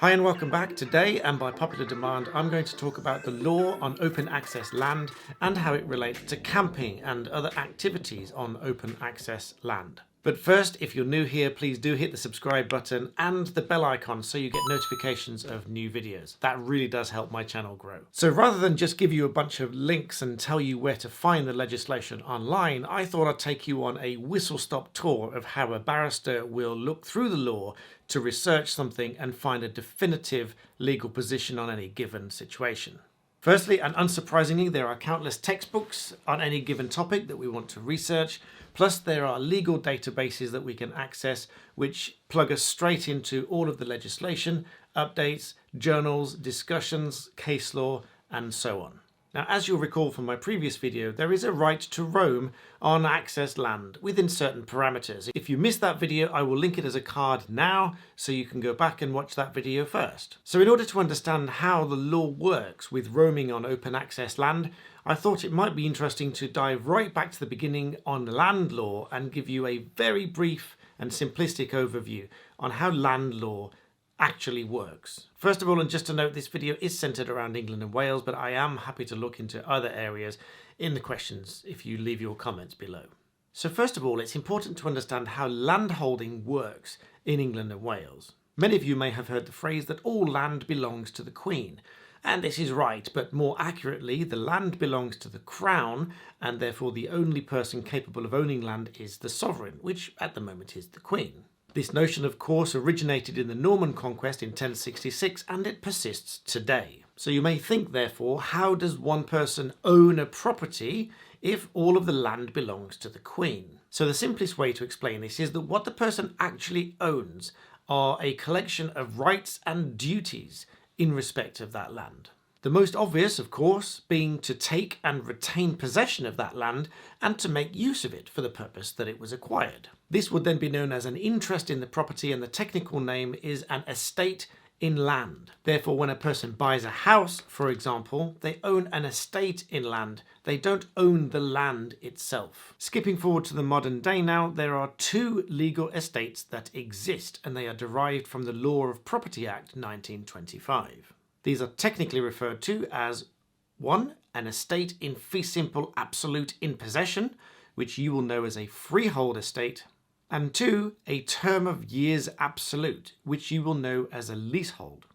Hi and welcome back. Today, and by popular demand, I'm going to talk about the law on open access land and how it relates to camping and other activities on open access land. But first, if you're new here, please do hit the subscribe button and the bell icon so you get notifications of new videos. That really does help my channel grow. So rather than just give you a bunch of links and tell you where to find the legislation online, I thought I'd take you on a whistle-stop tour of how a barrister will look through the law to research something and find a definitive legal position on any given situation. Firstly, and unsurprisingly, there are countless textbooks on any given topic that we want to research, plus there are legal databases that we can access which plug us straight into all of the legislation, updates, journals, discussions, case law, and so on. Now, as you'll recall from my previous video, there is a right to roam on access land within certain parameters. If you missed that video, I will link it as a card now so you can go back and watch that video first. So in order to understand how the law works with roaming on open access land, I thought it might be interesting to dive right back to the beginning on land law and give you a very brief and simplistic overview on how land law actually works. First of all, and just to note, this video is centered around England and Wales, but I am happy to look into other areas in the questions if you leave your comments below. So first of all, it's important to understand how landholding works in England and Wales. Many of you may have heard the phrase that all land belongs to the Queen. And this is right, but more accurately, the land belongs to the Crown, and therefore the only person capable of owning land is the sovereign, which at the moment is the Queen. This notion, of course, originated in the Norman conquest in 1066, and it persists today. So you may think, therefore, how does one person own a property if all of the land belongs to the Queen? So the simplest way to explain this is that what the person actually owns are a collection of rights and duties in respect of that land. The most obvious, of course, being to take and retain possession of that land and to make use of it for the purpose that it was acquired. This would then be known as an interest in the property, and the technical name is an estate in land. Therefore, when a person buys a house, for example, they own an estate in land. They don't own the land itself. Skipping forward to the modern day now, there are two legal estates that exist, and they are derived from the Law of Property Act 1925. These are technically referred to as 1. An estate in fee simple absolute in possession, which you will know as a freehold estate, and 2. A term of years absolute, which you will know as a leasehold.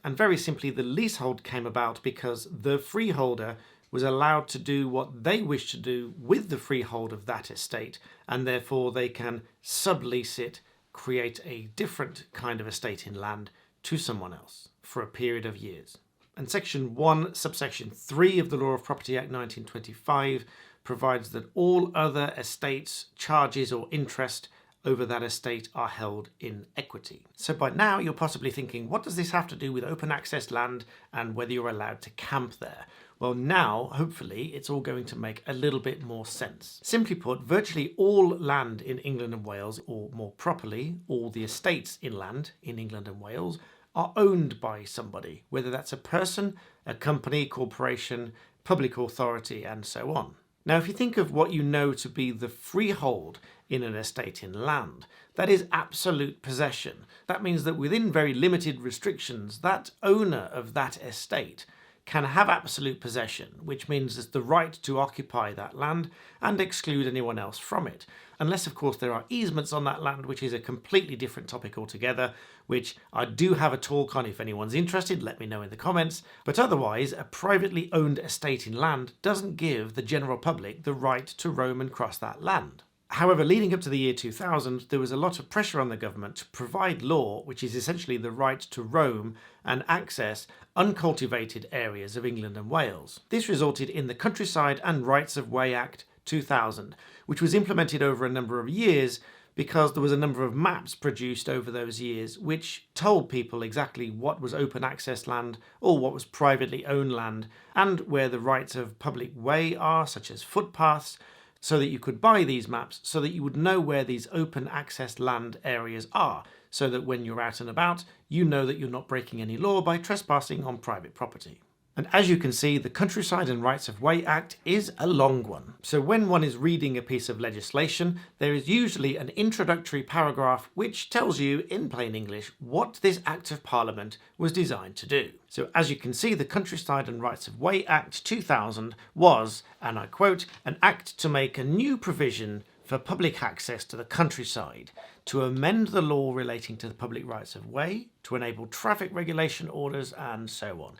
And very simply, the leasehold came about because the freeholder was allowed to do what they wish to do with the freehold of that estate, and therefore they can sublease it, create a different kind of estate in land to someone else for a period of years. And Section 1, subsection 3 of the Law of Property Act 1925 provides that all other estates, charges or interest over that estate are held in equity. So by now you're possibly thinking, what does this have to do with open access land and whether you're allowed to camp there? Well, now, hopefully, it's all going to make a little bit more sense. Simply put, virtually all land in England and Wales, or more properly, all the estates in land in England and Wales, are owned by somebody, whether that's a person, a company, corporation, public authority, and so on. Now, if you think of what you know to be the freehold in an estate in land, that is absolute possession. That means that within very limited restrictions, that owner of that estate can have absolute possession, which means it's the right to occupy that land and exclude anyone else from it. Unless, of course, there are easements on that land, which is a completely different topic altogether, which I do have a talk on. If anyone's interested, let me know in the comments. But otherwise, a privately owned estate in land doesn't give the general public the right to roam and cross that land. However, leading up to the year 2000, there was a lot of pressure on the government to provide law, which is essentially the right to roam and access uncultivated areas of England and Wales. This resulted in the Countryside and Rights of Way Act 2000, which was implemented over a number of years because there was a number of maps produced over those years which told people exactly what was open access land or what was privately owned land and where the rights of public way are, such as footpaths, so that you could buy these maps so that you would know where these open access land areas are, so that when you're out and about, you know that you're not breaking any law by trespassing on private property. And as you can see, the Countryside and Rights of Way Act is a long one. So when one is reading a piece of legislation, there is usually an introductory paragraph which tells you in plain English what this Act of Parliament was designed to do. So as you can see, the Countryside and Rights of Way Act 2000 was, and I quote, an act to make a new provision for public access to the countryside, to amend the law relating to the public rights of way, to enable traffic regulation orders, and so on.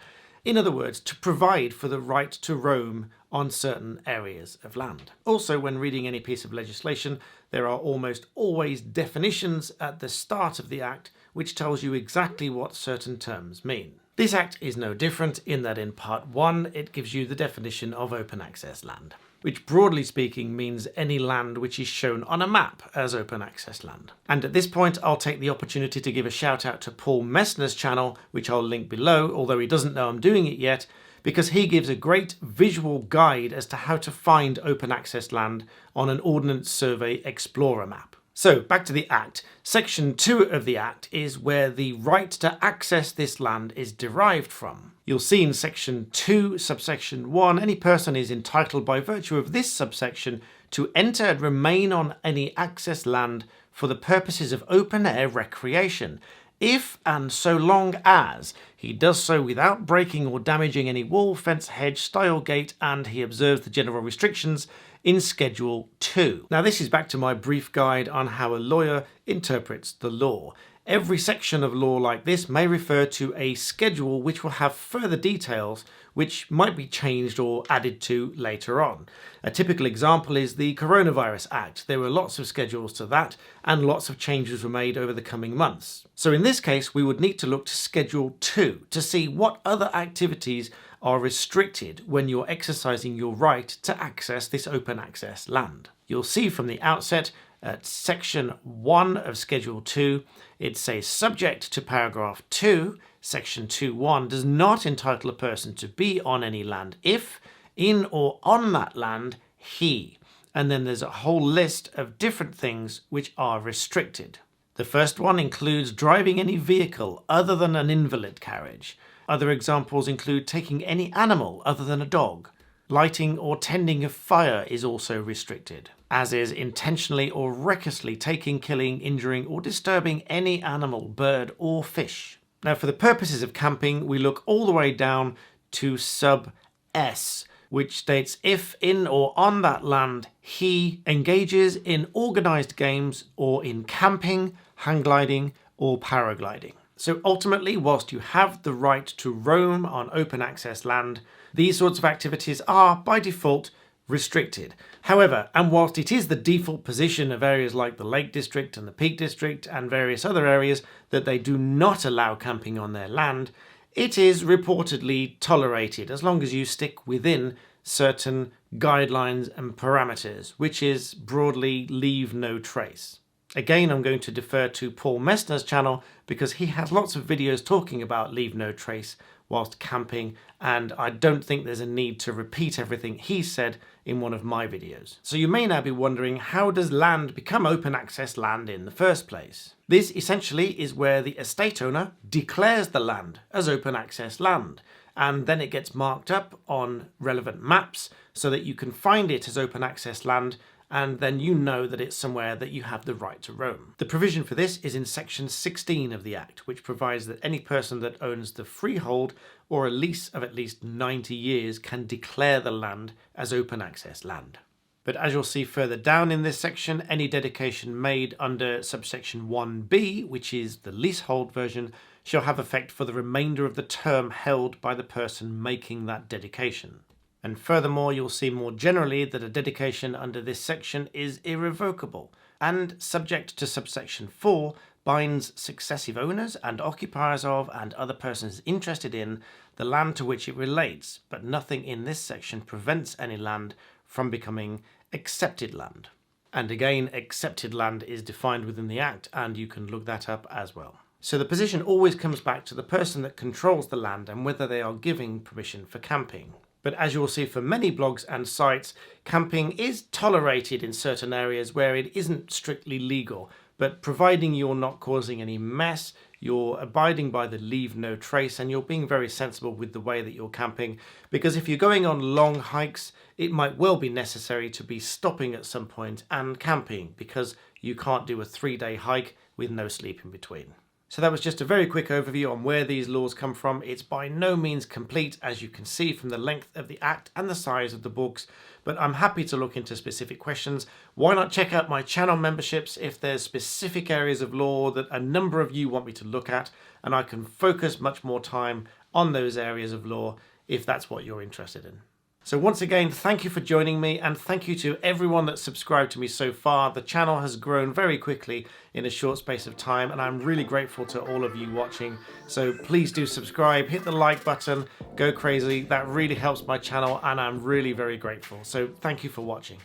In other words, to provide for the right to roam on certain areas of land. Also, when reading any piece of legislation, there are almost always definitions at the start of the Act which tells you exactly what certain terms mean. This Act is no different in that in Part 1 it gives you the definition of open access land, which broadly speaking means any land which is shown on a map as open access land. And at this point I'll take the opportunity to give a shout out to Paul Messner's channel, which I'll link below, although he doesn't know I'm doing it yet, because he gives a great visual guide as to how to find open access land on an Ordnance Survey Explorer map. So back to the Act. Section 2 of the Act is where the right to access this land is derived from. You'll see in Section 2, subsection 1, any person is entitled by virtue of this subsection to enter and remain on any access land for the purposes of open-air recreation, if and so long as he does so without breaking or damaging any wall, fence, hedge, stile, gate, and he observes the general restrictions in Schedule 2. Now this is back to my brief guide on how a lawyer interprets the law. Every section of law like this may refer to a schedule which will have further details which might be changed or added to later on. A typical example is the Coronavirus Act. There were lots of schedules to that and lots of changes were made over the coming months. So in this case we would need to look to Schedule 2 to see what other activities are restricted when you're exercising your right to access this open access land. You'll see from the outset at Section 1 of Schedule 2, it says subject to paragraph 2, Section 2.1 does not entitle a person to be on any land if, in or on that land, he. And then there's a whole list of different things which are restricted. The first one includes driving any vehicle other than an invalid carriage. Other examples include taking any animal other than a dog. Lighting or tending of fire is also restricted, as is intentionally or recklessly taking, killing, injuring or disturbing any animal, bird or fish. Now for the purposes of camping, we look all the way down to sub S, which states if in or on that land he engages in organised games or in camping, hang gliding or paragliding. So ultimately, whilst you have the right to roam on open access land, these sorts of activities are, by default, restricted. However, and whilst it is the default position of areas like the Lake District and the Peak District and various other areas that they do not allow camping on their land, it is reportedly tolerated as long as you stick within certain guidelines and parameters, which is broadly leave no trace. Again, I'm going to defer to Paul Messner's channel because he has lots of videos talking about leave no trace whilst camping, and I don't think there's a need to repeat everything he said in one of my videos. So you may now be wondering, how does land become open access land in the first place? This essentially is where the estate owner declares the land as open access land, and then it gets marked up on relevant maps so that you can find it as open access land, and then you know that it's somewhere that you have the right to roam. The provision for this is in Section 16 of the Act, which provides that any person that owns the freehold or a lease of at least 90 years can declare the land as open access land. But as you'll see further down in this section, any dedication made under subsection 1b, which is the leasehold version, shall have effect for the remainder of the term held by the person making that dedication. And furthermore, you'll see more generally that a dedication under this section is irrevocable and, subject to subsection 4, binds successive owners and occupiers of and other persons interested in the land to which it relates, but nothing in this section prevents any land from becoming accepted land. And again, accepted land is defined within the Act, and you can look that up as well. So the position always comes back to the person that controls the land and whether they are giving permission for camping. But as you will see for many blogs and sites, camping is tolerated in certain areas where it isn't strictly legal, but providing you're not causing any mess, you're abiding by the leave no trace, and you're being very sensible with the way that you're camping. Because if you're going on long hikes, it might well be necessary to be stopping at some point and camping, because you can't do a 3-day hike with no sleep in between. So that was just a very quick overview on where these laws come from. It's by no means complete, as you can see from the length of the Act and the size of the books, but I'm happy to look into specific questions. Why not check out my channel memberships if there's specific areas of law that a number of you want me to look at, and I can focus much more time on those areas of law if that's what you're interested in. So once again, thank you for joining me, and thank you to everyone that's subscribed to me so far. The channel has grown very quickly in a short space of time, and I'm really grateful to all of you watching. So please do subscribe, hit the like button, go crazy. That really helps my channel, and I'm really very grateful. So thank you for watching.